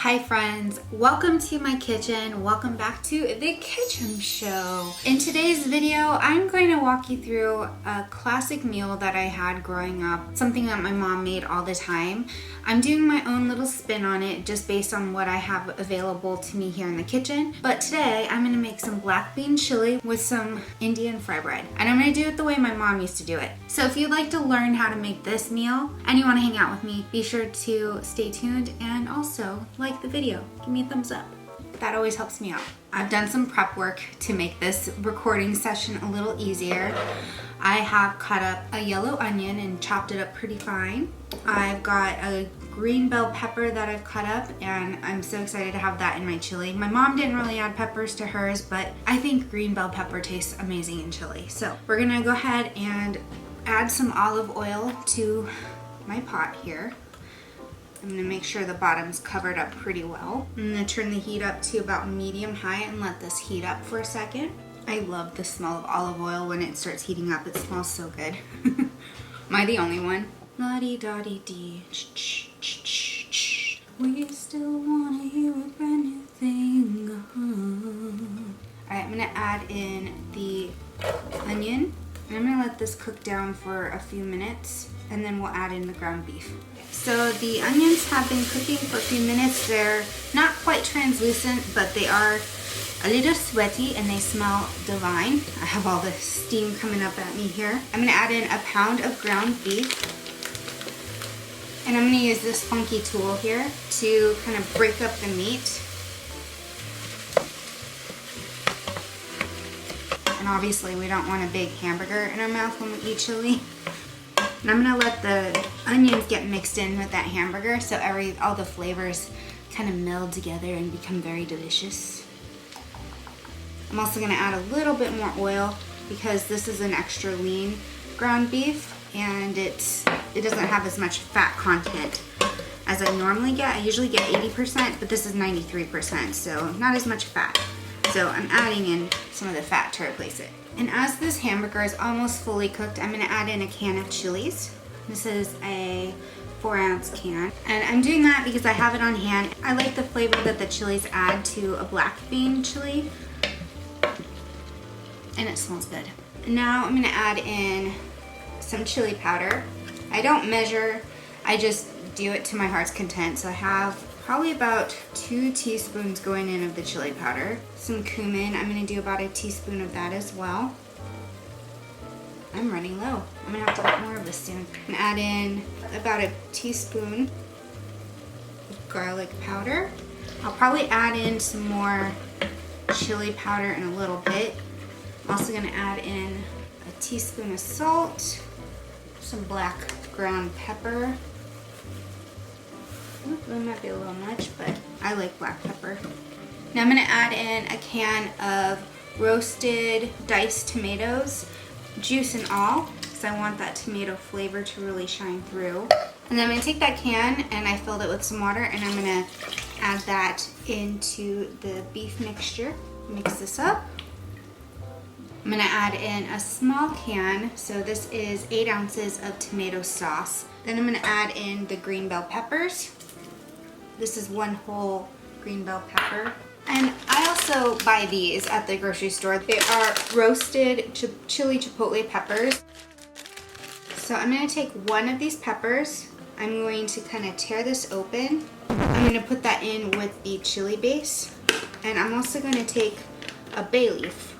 Hi friends, welcome to my kitchen. Welcome back to the Kitch-Em show. In today's video, I'm going to walk you through a classic meal that I had growing up, something that my mom made all the time. I'm doing my own little spin on it just based on what I have available to me here in the kitchen. But today, I'm gonna make some black bean chili with some Indian fry bread. And I'm gonna do it the way my mom used to do it. So if you'd like to learn how to make this meal and you wanna hang out with me, be sure to stay tuned and also like the video. Give me a thumbs up. That always helps me out. I've done some prep work to make this recording session a little easier. I have cut up a yellow onion and chopped it up pretty fine. I've got a green bell pepper that I've cut up, and I'm so excited to have that in my chili. My mom didn't really add peppers to hers, but I think green bell pepper tastes amazing in chili. So we're gonna go ahead and add some olive oil to my pot here. I'm gonna make sure the bottom's covered up pretty well. I'm gonna turn the heat up to about medium high and let this heat up for a second. I love the smell of olive oil when it starts heating up. It smells so good. Am I the only one? La-dee-da-dee-dee. We still wanna hear a brand new thing. Alright, I'm gonna add in the onion. And I'm gonna let this cook down for a few minutes, and then we'll add in the ground beef. So the onions have been cooking for a few minutes. They're not quite translucent, but they are a little sweaty and they smell divine. I have all the steam coming up at me here. I'm gonna add in a pound of ground beef. And I'm gonna use this funky tool here to kind of break up the meat. And obviously we don't want a big hamburger in our mouth when we eat chili. And I'm gonna let the onions get mixed in with that hamburger so all the flavors kind of meld together and become very delicious. I'm also gonna add a little bit more oil because this is an extra lean ground beef and it doesn't have as much fat content as I normally get. I usually get 80%, but this is 93%, so not as much fat. So I'm adding in some of the fat to replace it. And as this hamburger is almost fully cooked, I'm gonna add in a can of chilies. This is a 4-ounce can. And I'm doing that because I have it on hand. I like the flavor that the chilies add to a black bean chili. And it smells good. And now I'm gonna add in some chili powder. I don't measure, I just do it to my heart's content. So I have probably about 2 teaspoons going in of the chili powder. Some cumin, I'm gonna do about a teaspoon of that as well. I'm running low. I'm gonna have to get more of this soon. And add in about a teaspoon of garlic powder. I'll probably add in some more chili powder in a little bit. I'm also gonna add in a teaspoon of salt, some black ground pepper. That might be a little much, but I like black pepper. Now I'm gonna add in a can of roasted diced tomatoes, juice and all, because I want that tomato flavor to really shine through. And then I'm gonna take that can and I filled it with some water and I'm gonna add that into the beef mixture. Mix this up. I'm gonna add in a small can, so this is 8 ounces of tomato sauce. Then I'm gonna add in the green bell peppers. This is 1 whole green bell pepper. And I also buy these at the grocery store. They are roasted chili chipotle peppers. So I'm gonna take 1 of these peppers. I'm going to kind of tear this open. I'm gonna put that in with the chili base. And I'm also gonna take a bay leaf.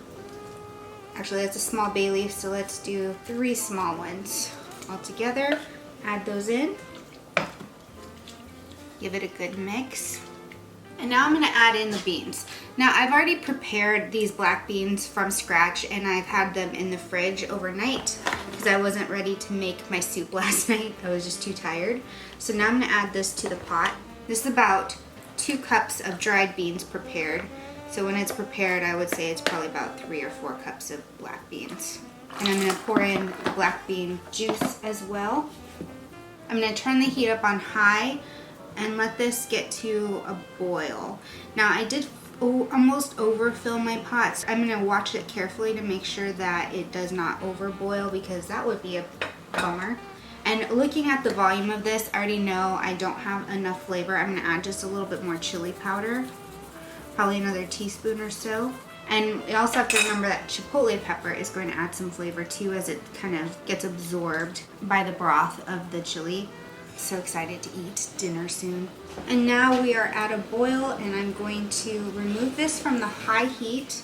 Actually, that's a small bay leaf, so let's do 3 small ones all together. Add those in. Give it a good mix. And now I'm gonna add in the beans. Now I've already prepared these black beans from scratch and I've had them in the fridge overnight because I wasn't ready to make my soup last night. I was just too tired. So now I'm gonna add this to the pot. This is about 2 cups of dried beans prepared. So when it's prepared, I would say it's probably about 3 or 4 cups of black beans. And I'm gonna pour in the black bean juice as well. I'm gonna turn the heat up on high and let this get to a boil. Now I did almost overfill my pots. I'm gonna watch it carefully to make sure that it does not overboil because that would be a bummer. And looking at the volume of this, I already know I don't have enough flavor. I'm gonna add just a little bit more chili powder, probably another teaspoon or so. And you also have to remember that chipotle pepper is going to add some flavor too, as it kind of gets absorbed by the broth of the chili. So excited to eat dinner soon. And now we are at a boil, and I'm going to remove this from the high heat.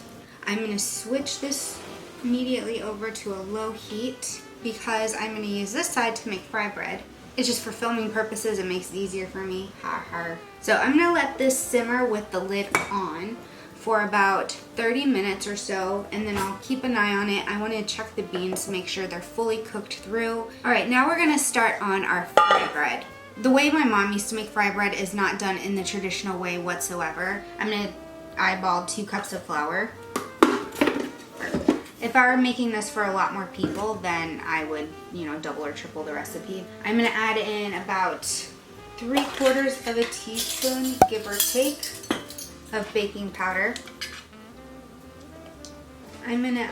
I'm going to switch this immediately over to a low heat because I'm going to use this side to make fry bread. It's just for filming purposes, it makes it easier for me. Ha ha. So I'm going to let this simmer with the lid on for about 30 minutes or so, and then I'll keep an eye on it. I want to check the beans to make sure they're fully cooked through. All right, now we're going to start on our fry bread. The way my mom used to make fry bread is not done in the traditional way whatsoever. I'm going to eyeball 2 cups of flour. If I were making this for a lot more people, then I would, double or triple the recipe. I'm going to add in about 3/4 of a teaspoon, give or take, of baking powder. I'm going to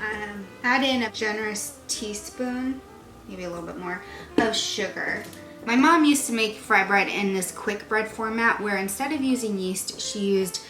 add in a generous teaspoon, maybe a little bit more, of sugar. My mom used to make fry bread in this quick bread format where instead of using yeast, she used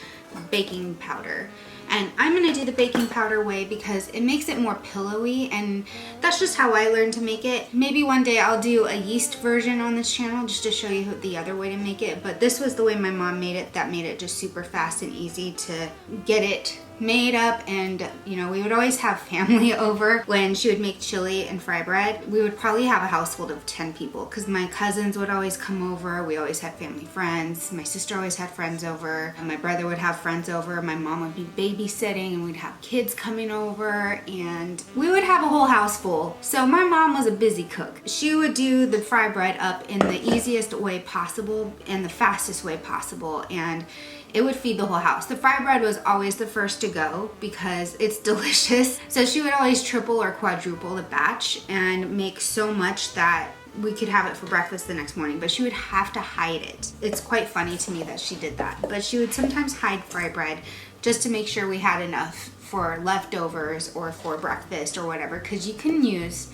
baking powder. And I'm going to do the baking powder way because it makes it more pillowy, and that's just how I learned to make it. Maybe one day I'll do a yeast version on this channel just to show you the other way to make it, but this was the way my mom made it. That made it just super fast and easy to get it made up. And we would always have family over when she would make chili and fry bread. We would probably have a household of 10 people because my cousins would always come over. We always had family friends. My sister always had friends over, and my brother would have friends over. My mom would be babysitting, and we'd have kids coming over, and we would have a whole house full. So my mom was a busy cook. She would do the fry bread up in the easiest way possible and the fastest way possible, and it would feed the whole house. The fry bread was always the first to go because it's delicious. So she would always triple or quadruple the batch and make so much that we could have it for breakfast the next morning, but she would have to hide it. It's quite funny to me that she did that, but she would sometimes hide fry bread just to make sure we had enough for leftovers or for breakfast or whatever, because you can use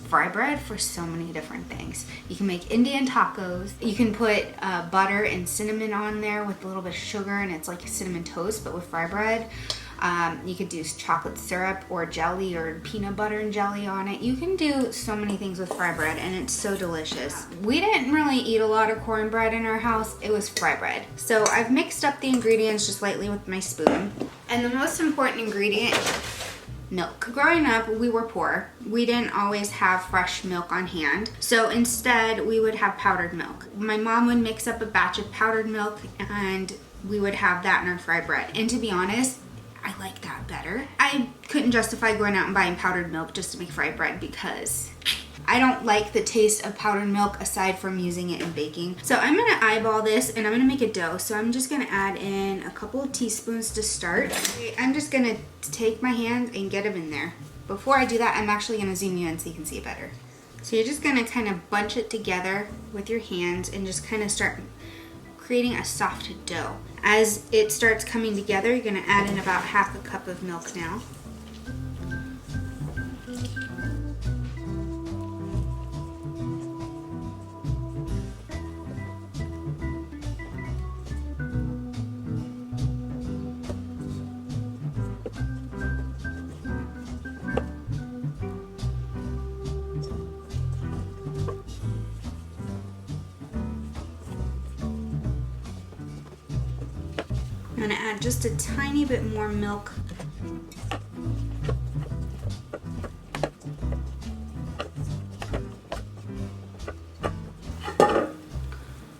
fry bread for so many different things. You can make Indian tacos. You can put butter and cinnamon on there with a little bit of sugar, and it's like a cinnamon toast but with fry bread. You could do chocolate syrup or jelly or peanut butter and jelly on it. You can do so many things with fry bread, and it's so delicious. We didn't really eat a lot of cornbread in our house. It was fry bread. So I've mixed up the ingredients just lightly with my spoon. And the most important ingredient, milk. Growing up, we were poor. We didn't always have fresh milk on hand. So instead, we would have powdered milk. My mom would mix up a batch of powdered milk, and we would have that in our fry bread. And to be honest, I like that better. I couldn't justify going out and buying powdered milk just to make fry bread because I don't like the taste of powdered milk aside from using it in baking. So I'm gonna eyeball this, and I'm gonna make a dough. So I'm just gonna add in a couple of teaspoons to start. I'm just gonna take my hand and get them in there. Before I do that, I'm actually gonna zoom you in so you can see it better. So you're just gonna kind of bunch it together with your hands and just kind of start creating a soft dough. As it starts coming together, you're gonna add in about 1/2 cup of milk now. I'm gonna add just a tiny bit more milk.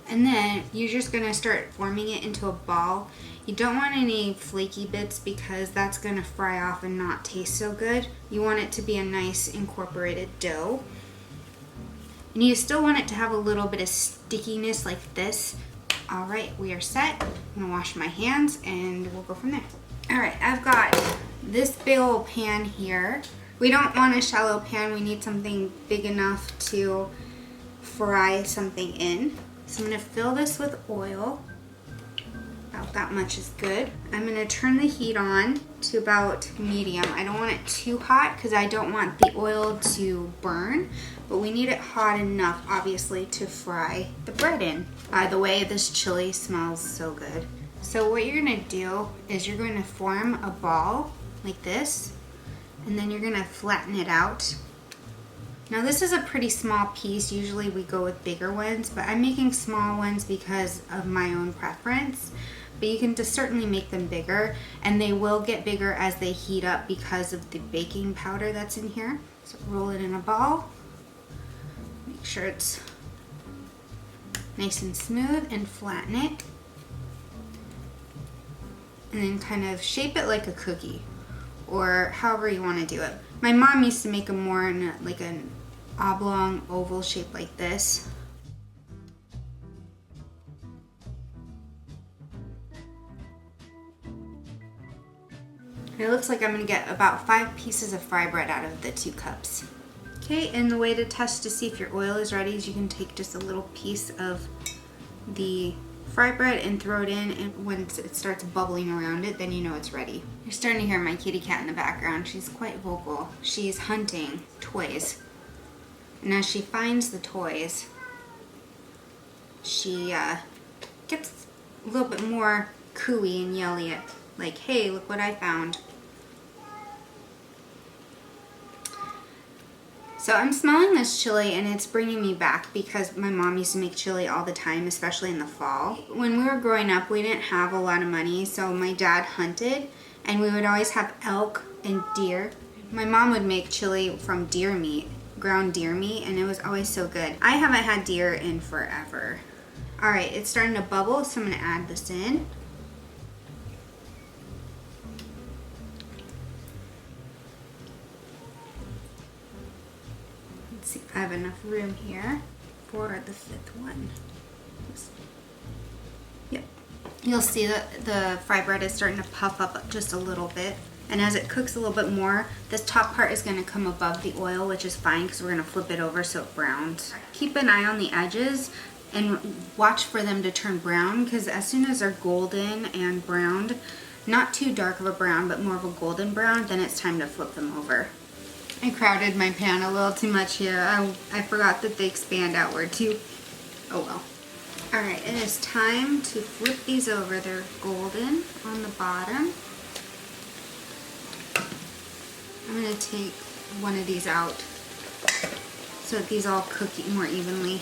And then you're just gonna start forming it into a ball. You don't want any flaky bits because that's gonna fry off and not taste so good. You want it to be a nice incorporated dough. And you still want it to have a little bit of stickiness like this. All right, we are set. I'm gonna wash my hands and we'll go from there. All right, I've got this big old pan here. We don't want a shallow pan. We need something big enough to fry something in. So I'm gonna fill this with oil. About that much is good. I'm gonna turn the heat on to about medium. I don't want it too hot because I don't want the oil to burn, but we need it hot enough, obviously, to fry the bread in. By the way, this chili smells so good. So what you're gonna do is you're going to form a ball like this, and then you're gonna flatten it out. Now this is a pretty small piece. Usually we go with bigger ones, but I'm making small ones because of my own preference. But you can just certainly make them bigger, and they will get bigger as they heat up because of the baking powder that's in here. So roll it in a ball. Make sure it's nice and smooth and flatten it. And then kind of shape it like a cookie, or however you want to do it. My mom used to make them more in like an oblong oval shape like this. It looks like I'm gonna get about 5 pieces of fry bread out of the 2 cups. Okay, and the way to test to see if your oil is ready is you can take just a little piece of the fry bread and throw it in, and when it starts bubbling around it, then you know it's ready. You're starting to hear my kitty cat in the background. She's quite vocal. She's hunting toys. And as she finds the toys, she gets a little bit more cooey and yelly at, like, hey, look what I found. So I'm smelling this chili and it's bringing me back because my mom used to make chili all the time, especially in the fall. When we were growing up, we didn't have a lot of money, so my dad hunted and we would always have elk and deer. My mom would make chili from deer meat, ground deer meat, and it was always so good. I haven't had deer in forever. All right, it's starting to bubble, so I'm gonna add this in. See if I have enough room here for the 5th one. Yep. You'll see that the fry bread is starting to puff up just a little bit. And as it cooks a little bit more, this top part is going to come above the oil, which is fine because we're going to flip it over so it browns. Keep an eye on the edges and watch for them to turn brown, because as soon as they're golden and browned, not too dark of a brown, but more of a golden brown, then it's time to flip them over. I crowded my pan a little too much here. I forgot that they expand outward too. Oh well. Alright, it is time to flip these over. They're golden on the bottom. I'm going to take one of these out so that these all cook more evenly.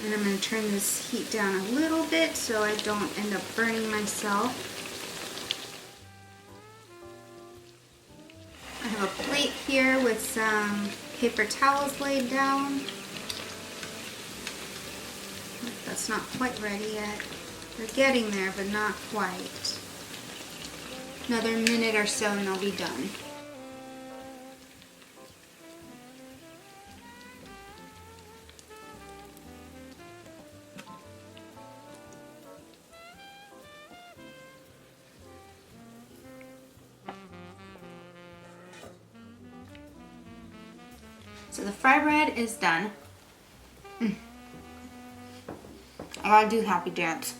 And I'm going to turn this heat down a little bit so I don't end up burning myself. I have a plate here with some paper towels laid down. That's not quite ready yet. They're getting there, but not quite. Another minute or so and they'll be done. So the fry bread is done. I gotta do happy dance.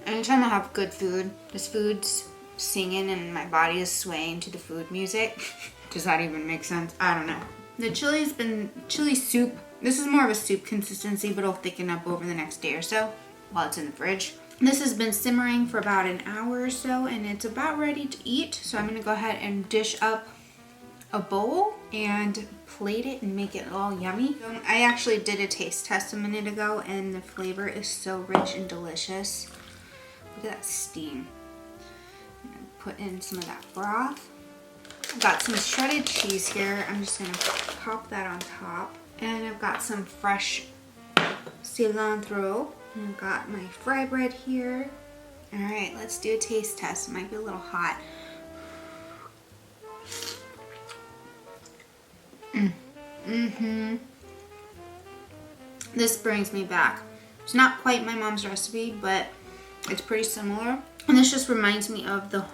Anytime I have good food, this food's singing and my body is swaying to the food music. Does that even make sense? I don't know. The chili's been chili soup. This is more of a soup consistency, but it'll thicken up over the next day or so while it's in the fridge. This has been simmering for about an hour or so and it's about ready to eat. So I'm gonna go ahead and dish up a bowl and plate it and make it all yummy. I actually did a taste test a minute ago and the flavor is so rich and delicious. Look at that steam. I'm gonna put in some of that broth. I've got some shredded cheese here. I'm just gonna pop that on top. And I've got some fresh cilantro. And I've got my fry bread here. All right, let's do a taste test. It might be a little hot. This brings me back. It's not quite my mom's recipe, but it's pretty similar. And this just reminds me of the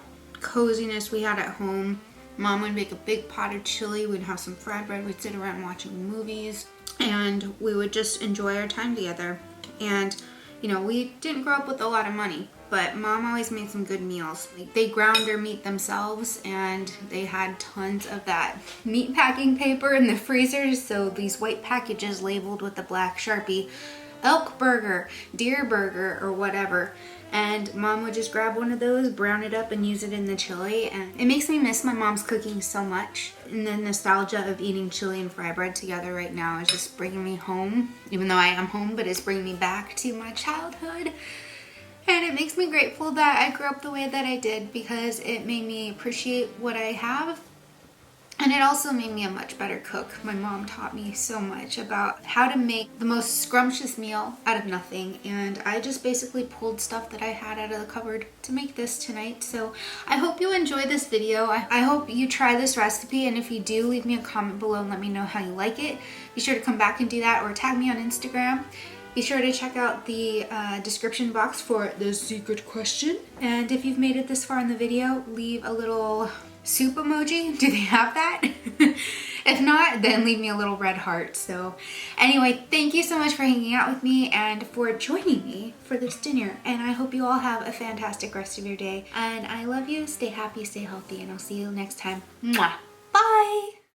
coziness we had at home. Mom would make a big pot of chili, we'd have some fried bread, we'd sit around watching movies, and we would just enjoy our time together. And You know, we didn't grow up with a lot of money, but mom always made some good meals. Like, they ground their meat themselves, and they had tons of that meat packing paper in the freezers. So these white packages labeled with the black Sharpie, elk burger, deer burger, or whatever. And mom would just grab one of those, brown it up, and use it in the chili. And it makes me miss my mom's cooking so much. And the nostalgia of eating chili and fry bread together right now is just bringing me home. Even though I am home, but it's bringing me back to my childhood. And it makes me grateful that I grew up the way that I did, because it made me appreciate what I have. And it also made me a much better cook. My mom taught me so much about how to make the most scrumptious meal out of nothing. And I just basically pulled stuff that I had out of the cupboard to make this tonight. So I hope you enjoy this video. I hope you try this recipe. And if you do, leave me a comment below and let me know how you like it. Be sure to come back and do that, or tag me on Instagram. Be sure to check out the description box for the secret question. And if you've made it this far in the video, leave a little soup emoji. Do they have that? If not, then leave me a little red heart. So anyway, thank you so much for hanging out with me and for joining me for this dinner. And I hope you all have a fantastic rest of your day. And I love you. Stay happy, stay healthy, and I'll see you next time. Mwah. Bye.